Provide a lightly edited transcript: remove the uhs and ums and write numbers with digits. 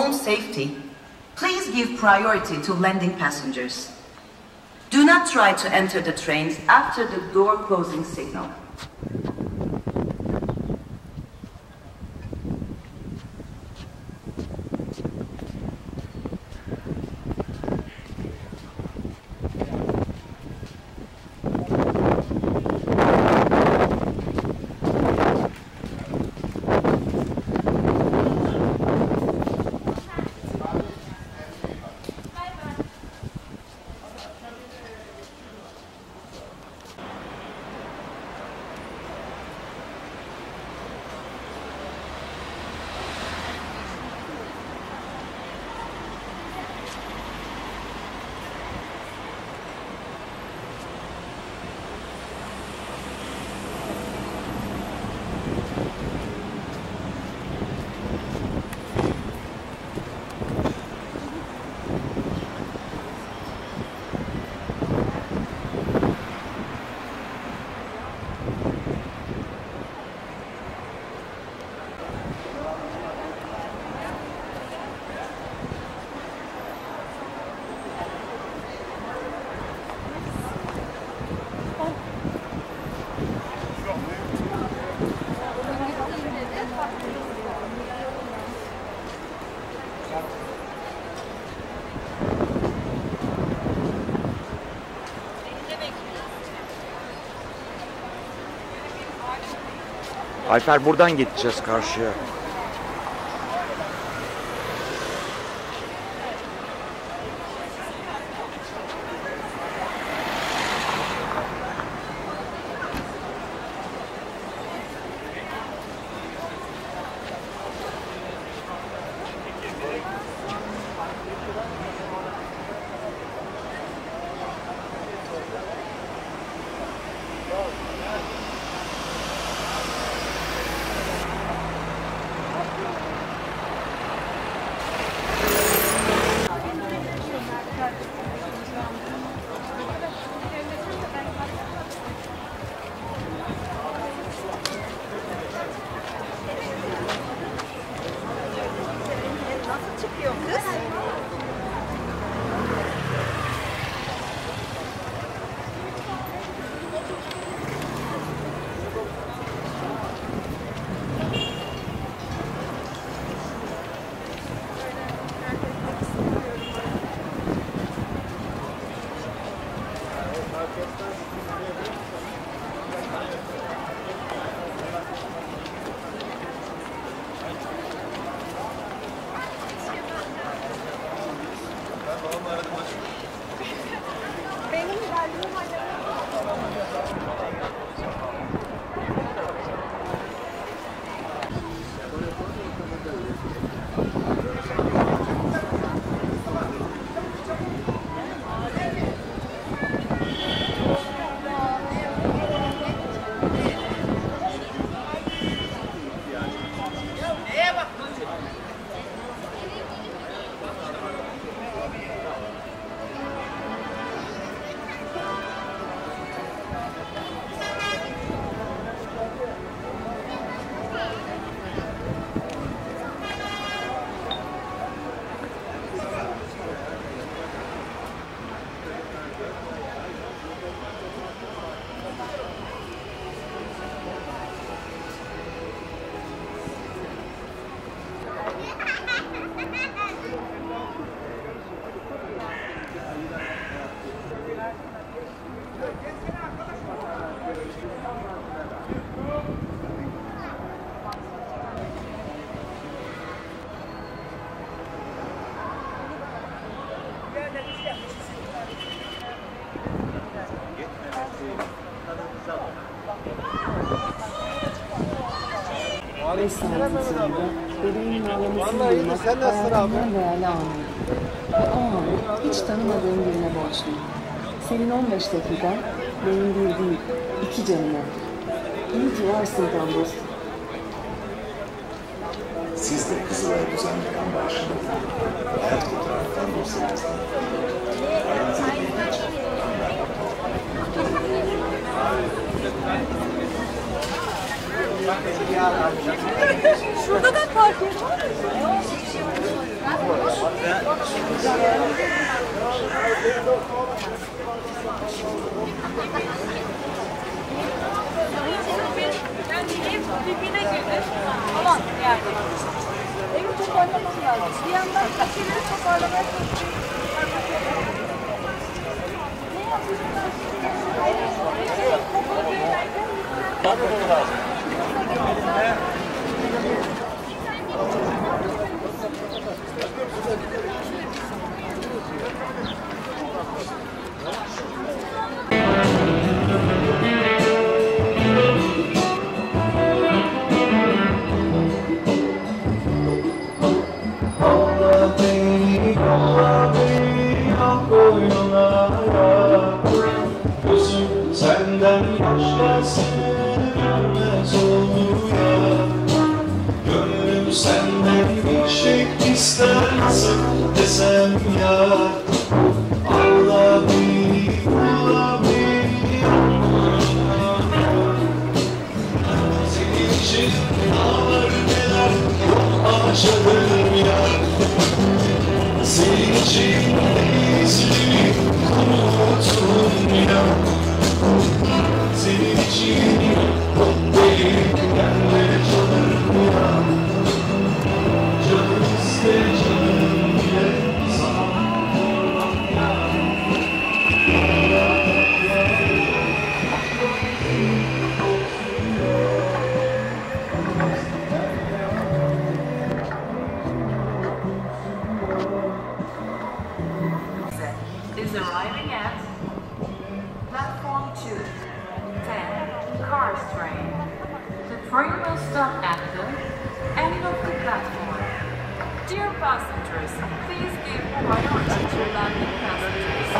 own safety, please give priority to landing passengers. Do not try to enter the trains after the door closing signal. Ayfer, buradan gideceğiz karşıya. Bebeğin ağlamasını duymak hayatımdan değerli anıydı. Ve o anı hiç tanımadığım birine borçluyum. Senin 15 dakikan, benim bir değil, 2 canım oldu. İyi ki varsın can dostum. Siz de Kızılay düzenleyen başında hayat fotoğraftan dostlarınızdan aranıza bir Şurada da park var. Birbirine girdi. Aman yani. Evi toparlamak lazım. Bir yandan şeyleri toparlamaya çalışıyorum. Ne yapıyorsun? Senden başkasını görmez olur ya. Gönlüm senden bir şey istersin desem ya. Allah beni, Allah beni senin için dağlar neler aşarım ya. Senin için denizleri unuturum ya. Senin için deli yerlere çalarım ya. Canım ister canım bile sana. Is arriving at platform 2, 10, Cars train. The train will stop at the end of the platform. Dear passengers, please give priority to landing passengers.